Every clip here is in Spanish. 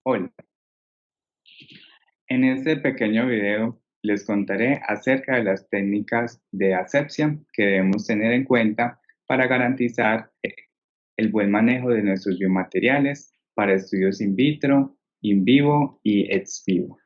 Hola, en este pequeño video les contaré acerca de las técnicas de asepsia que debemos tener en cuenta para garantizar el buen manejo de nuestros biomateriales para estudios in vitro, in vivo y ex vivo.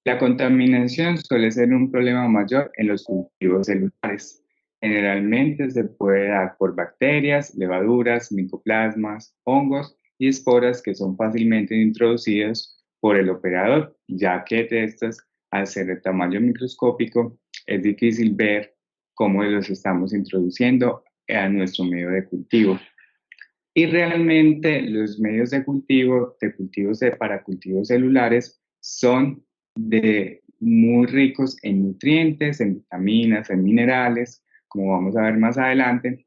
La contaminación suele ser un problema mayor en los cultivos celulares. Generalmente se puede dar por bacterias, levaduras, micoplasmas, hongos y esporas que son fácilmente introducidos por el operador, ya que de estas, al ser de tamaño microscópico, es difícil ver cómo los estamos introduciendo a nuestro medio de cultivo. Y realmente los medios de cultivo, para cultivos celulares, son muy ricos en nutrientes, en vitaminas, en minerales, como vamos a ver más adelante,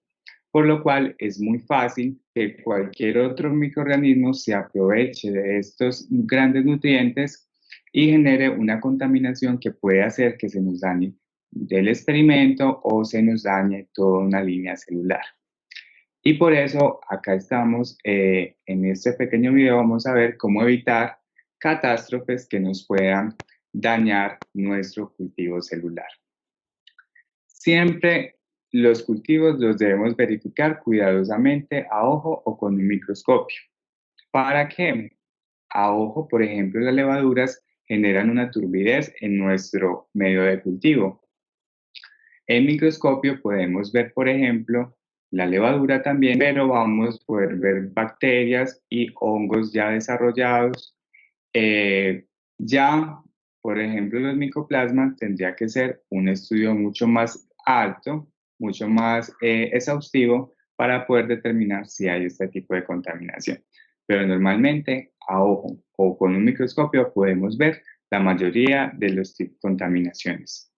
por lo cual es muy fácil que cualquier otro microorganismo se aproveche de estos grandes nutrientes y genere una contaminación que puede hacer que se nos dañe del experimento o se nos dañe toda una línea celular. Y por eso acá estamos, en este pequeño video vamos a ver cómo evitar catástrofes que nos puedan dañar nuestro cultivo celular. Siempre los cultivos los debemos verificar cuidadosamente a ojo o con un microscopio. ¿Para qué? A ojo, por ejemplo, las levaduras generan una turbidez en nuestro medio de cultivo. En microscopio podemos ver, por ejemplo, la levadura también, pero vamos a poder ver bacterias y hongos ya desarrollados. Ya, por ejemplo, los micoplasmas tendría que ser un estudio mucho más alto, mucho más exhaustivo para poder determinar si hay este tipo de contaminación. Pero normalmente a ojo o con un microscopio podemos ver la mayoría de las contaminaciones.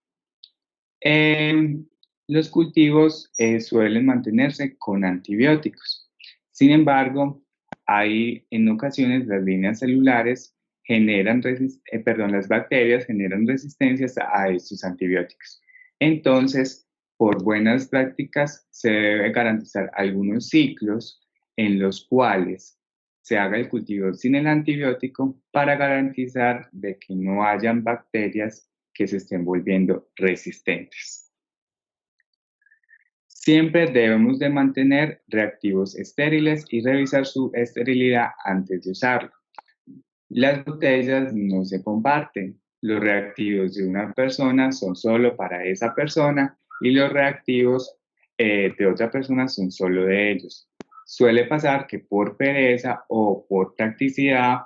Los cultivos suelen mantenerse con antibióticos. Sin embargo, hay en ocasiones las líneas celulares las bacterias generan resistencias a estos antibióticos. Entonces, por buenas prácticas, se debe garantizar algunos ciclos en los cuales se haga el cultivo sin el antibiótico para garantizar de que no hayan bacterias que se estén volviendo resistentes. Siempre debemos de mantener reactivos estériles y revisar su esterilidad antes de usarlo. Las botellas no se comparten. Los reactivos de una persona son solo para esa persona y los reactivos de otra persona son solo de ellos. Suele pasar que por pereza o por practicidad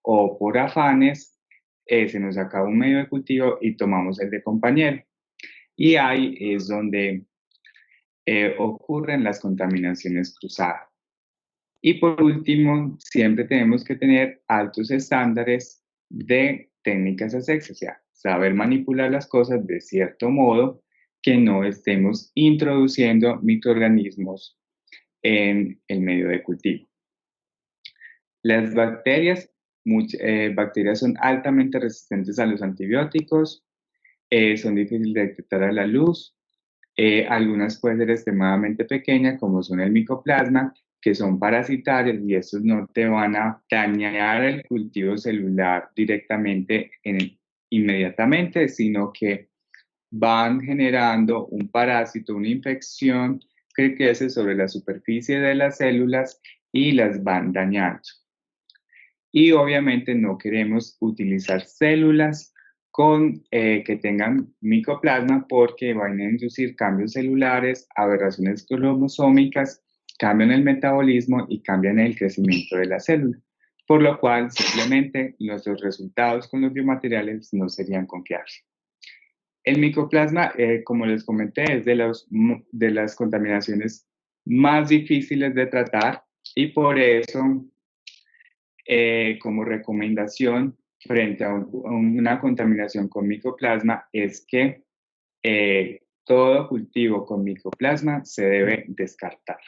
o por afanes se nos acaba un medio de cultivo y tomamos el de compañero. Y ahí es donde ocurren las contaminaciones cruzadas. Y por último, siempre tenemos que tener altos estándares de técnicas asexuales, o sea, saber manipular las cosas de cierto modo que no estemos introduciendo microorganismos en el medio de cultivo. Las bacterias son altamente resistentes a los antibióticos, son difíciles de detectar a la luz. Algunas pueden ser extremadamente pequeñas, como son el micoplasma, que son parasitarios y estos no te van a dañar el cultivo celular directamente inmediatamente, sino que van generando un parásito, una infección que crece sobre la superficie de las células y las van dañando. Y obviamente no queremos utilizar células que tengan micoplasma porque van a inducir cambios celulares, aberraciones cromosómicas, cambian el metabolismo y cambian el crecimiento de la célula, por lo cual simplemente nuestros resultados con los biomateriales no serían confiables. El micoplasma, como les comenté, es de las contaminaciones más difíciles de tratar y por eso como recomendación frente a una contaminación con micoplasma es que todo cultivo con micoplasma se debe descartar.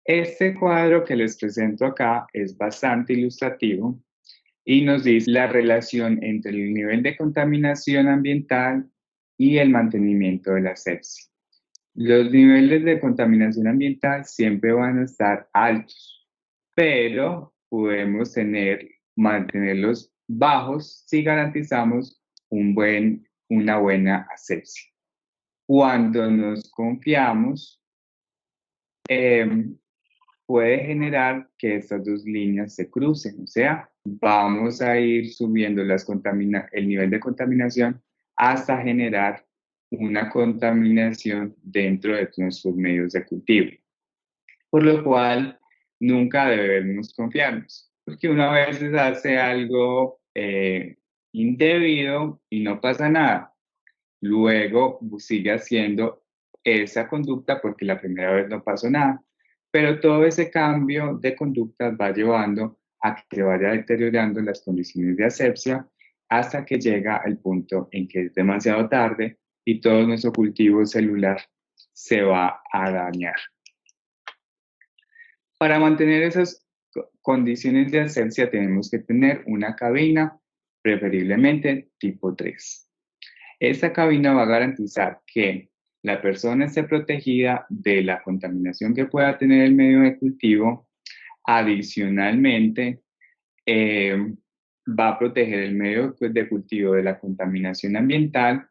Este cuadro que les presento acá es bastante ilustrativo y nos dice la relación entre el nivel de contaminación ambiental y el mantenimiento de la sepsis. Los niveles de contaminación ambiental siempre van a estar altos. pero podemos mantenerlos bajos si garantizamos una buena asepsia. Cuando nos confiamos, puede generar que estas dos líneas se crucen, o sea, vamos a ir subiendo el nivel de contaminación hasta generar una contaminación dentro de nuestros medios de cultivo. Por lo cual, nunca debemos confiarnos, porque una vez hace algo indebido y no pasa nada. Luego sigue haciendo esa conducta porque la primera vez no pasó nada, pero todo ese cambio de conducta va llevando a que se vaya deteriorando las condiciones de asepsia hasta que llega el punto en que es demasiado tarde y todo nuestro cultivo celular se va a dañar. Para mantener esas condiciones de asepsia tenemos que tener una cabina, preferiblemente tipo 3. Esta cabina va a garantizar que la persona esté protegida de la contaminación que pueda tener el medio de cultivo. Adicionalmente, va a proteger el medio de cultivo de la contaminación ambiental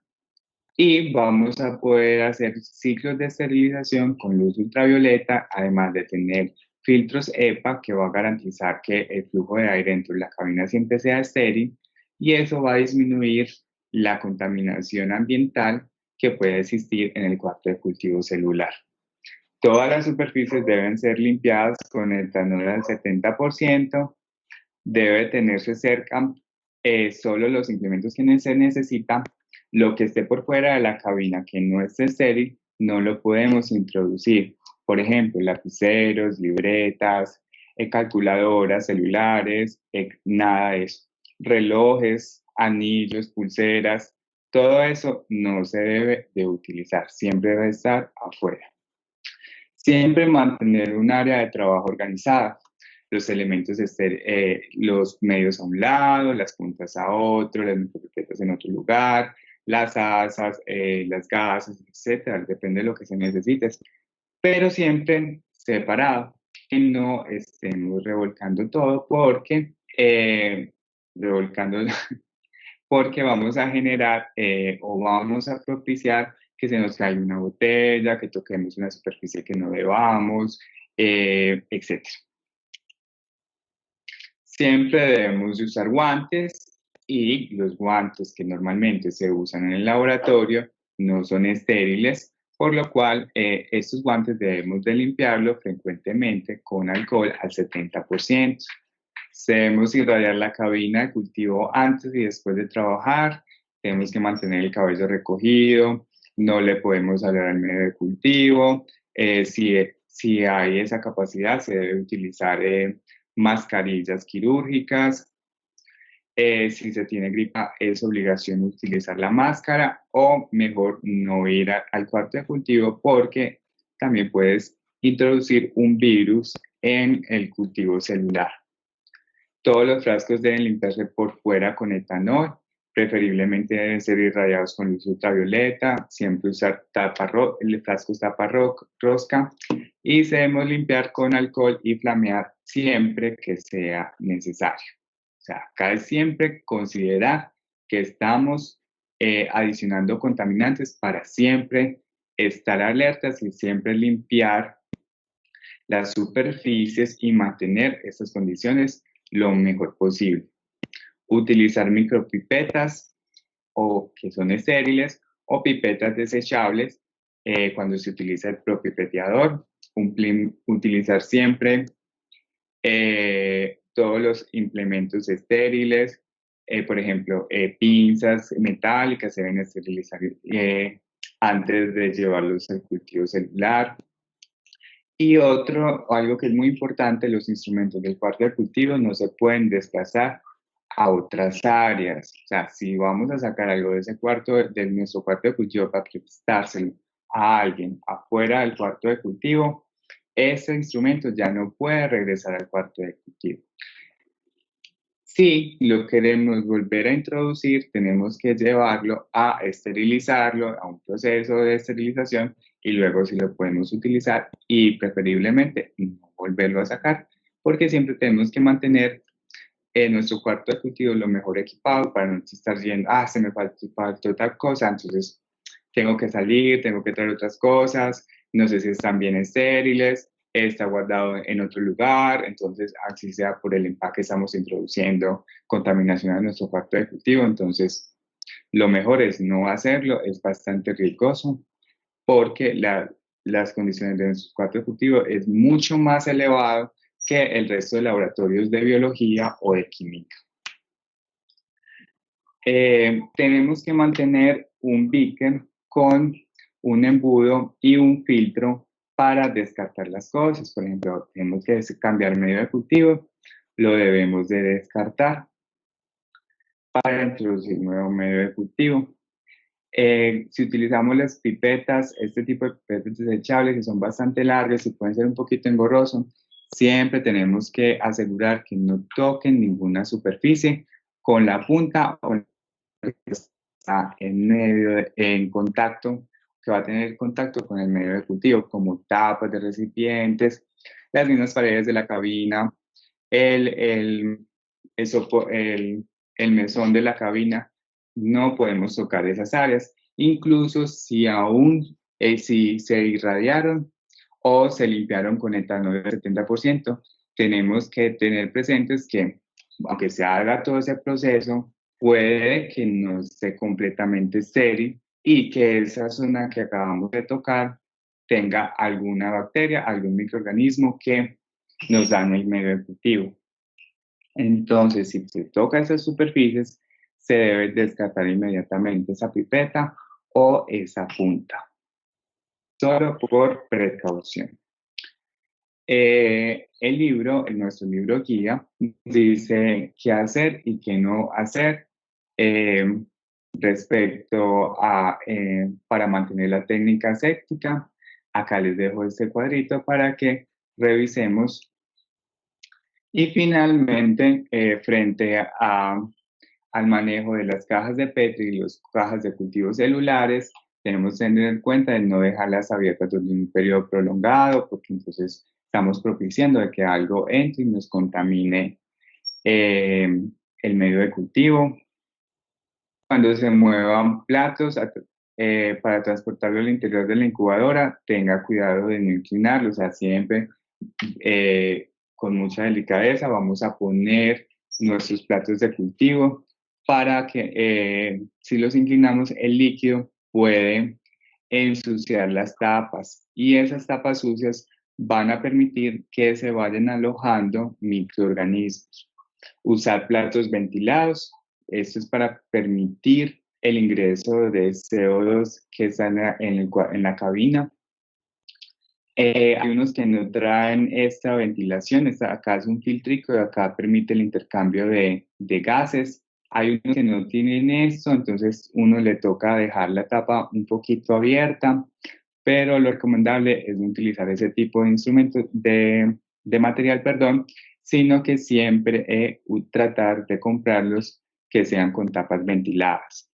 y vamos a poder hacer ciclos de esterilización con luz ultravioleta, además de tener filtros EPA que va a garantizar que el flujo de aire dentro de la cabina siempre sea estéril y eso va a disminuir la contaminación ambiental que puede existir en el cuarto de cultivo celular. Todas las superficies deben ser limpiadas con etanol al 70%, debe tenerse cerca solo los implementos que se necesitan. Lo que esté por fuera de la cabina que no esté estéril, no lo podemos introducir. Por ejemplo, lapiceros, libretas, calculadoras, celulares, nada de eso. Relojes, anillos, pulseras, todo eso no se debe de utilizar, siempre debe estar afuera. Siempre mantener un área de trabajo organizada, los elementos, los medios a un lado, las puntas a otro, las micropipetas en otro lugar, las asas, las gasas, etcétera, depende de lo que se necesite, pero siempre separado, que no estemos revolcando todo revolcando, porque vamos a generar o vamos a propiciar que se nos caiga una botella, que toquemos una superficie que no debamos, etc. Siempre debemos de usar guantes y los guantes que normalmente se usan en el laboratorio no son estériles, por lo cual estos guantes debemos de limpiarlos frecuentemente con alcohol al 70%. Debemos irradiar la cabina de cultivo antes y después de trabajar. Tenemos que mantener el cabello recogido. No le podemos hablar al medio de cultivo. Si hay esa capacidad, se debe utilizar mascarillas quirúrgicas. Si se tiene gripa, es obligación utilizar la máscara o mejor no ir al cuarto de cultivo porque también puedes introducir un virus en el cultivo celular. Todos los frascos deben limpiarse por fuera con etanol, preferiblemente deben ser irradiados con luz ultravioleta, siempre usar frascos tapa rosca y debemos limpiar con alcohol y flamear siempre que sea necesario. O sea, acá es siempre considerar que estamos adicionando contaminantes para siempre estar alertas y siempre limpiar las superficies y mantener estas condiciones lo mejor posible. Utilizar micropipetas o que son estériles o pipetas desechables cuando se utiliza el propipeteador. Utilizar siempre todos los implementos estériles, por ejemplo, pinzas metálicas se deben esterilizar antes de llevarlos al cultivo celular. Y algo que es muy importante, los instrumentos del cuarto de cultivo no se pueden desplazar a otras áreas. O sea, si vamos a sacar algo de ese de nuestro cuarto de cultivo para prestárselo a alguien afuera del cuarto de cultivo, ese instrumento ya no puede regresar al cuarto de cultivo. Si lo queremos volver a introducir, tenemos que llevarlo a esterilizarlo, a un proceso de esterilización y luego sí lo podemos utilizar y preferiblemente no volverlo a sacar porque siempre tenemos que mantener nuestro cuarto de cultivo lo mejor equipado para no estar yendo, se me faltó tal cosa, entonces tengo que salir, tengo que traer otras cosas, no sé si están bien estériles, está guardado en otro lugar, entonces así sea por el empaque estamos introduciendo contaminación a nuestro cuarto de cultivo, entonces lo mejor es no hacerlo, es bastante riesgoso porque las condiciones de nuestro cuarto de cultivo es mucho más elevado que el resto de laboratorios de biología o de química. Tenemos que mantener un beaker con un embudo y un filtro para descartar las cosas. Por ejemplo, tenemos que cambiar medio de cultivo, lo debemos de descartar para introducir nuevo medio de cultivo. Si utilizamos las pipetas, este tipo de pipetas desechables que son bastante largas y pueden ser un poquito engorrosos, siempre tenemos que asegurar que no toquen ninguna superficie con la punta o que está en contacto, que va a tener contacto con el medio de cultivo, como tapas de recipientes, las mismas paredes de la cabina, el, el, el, el mesón de la cabina. No podemos tocar esas áreas, incluso si aún si se irradiaron o se limpiaron con etanol del 70%, tenemos que tener presentes que aunque se haga todo ese proceso, puede que no esté completamente estéril y que esa zona que acabamos de tocar tenga alguna bacteria, algún microorganismo que nos dañe el medio de cultivo. Entonces, si se toca esas superficies, se debe descartar inmediatamente esa pipeta o esa punta, solo por precaución. El libro, nuestro libro guía, dice qué hacer y qué no hacer eh, respecto a, para mantener la técnica séptica. Acá les dejo este cuadrito para que revisemos. Y finalmente, frente al manejo de las cajas de Petri y las cajas de cultivos celulares, tenemos que tener en cuenta de no dejarlas abiertas durante un periodo prolongado, porque entonces estamos propiciando de que algo entre y nos contamine el medio de cultivo. Cuando se muevan platos para transportarlo al interior de la incubadora, tenga cuidado de no inclinarlo, o sea, siempre con mucha delicadeza vamos a poner nuestros platos de cultivo para que si los inclinamos el líquido puede ensuciar las tapas y esas tapas sucias van a permitir que se vayan alojando microorganismos. Usar platos ventilados, esto es para permitir el ingreso de CO2 que está en la cabina. Hay unos que no traen esta ventilación, acá es un filtrico y acá permite el intercambio de gases. Hay unos que no tienen esto, entonces uno le toca dejar la tapa un poquito abierta, pero lo recomendable es no utilizar ese tipo de instrumentos, de material, perdón, sino que siempre tratar de comprarlos que sean con tapas ventiladas.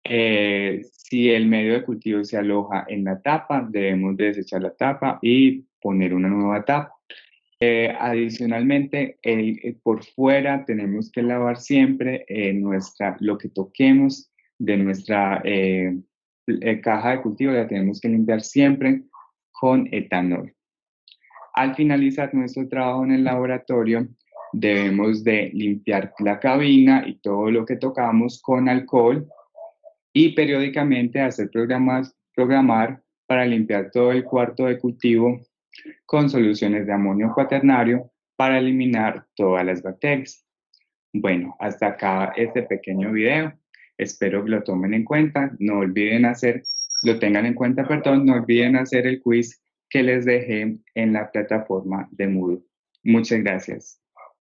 Si el medio de cultivo se aloja en la tapa, debemos de desechar la tapa y poner una nueva tapa. Adicionalmente, por fuera tenemos que lavar siempre lo que toquemos de nuestra caja de cultivo, la tenemos que limpiar siempre con etanol. Al finalizar nuestro trabajo en el laboratorio, debemos de limpiar la cabina y todo lo que tocamos con alcohol y periódicamente hacer programar para limpiar todo el cuarto de cultivo con soluciones de amonio cuaternario para eliminar todas las bacterias. Bueno, hasta acá este pequeño video. Espero que lo tomen en cuenta. No olviden lo tengan en cuenta, perdón, no olviden hacer el quiz que les dejé en la plataforma de Moodle. Muchas gracias.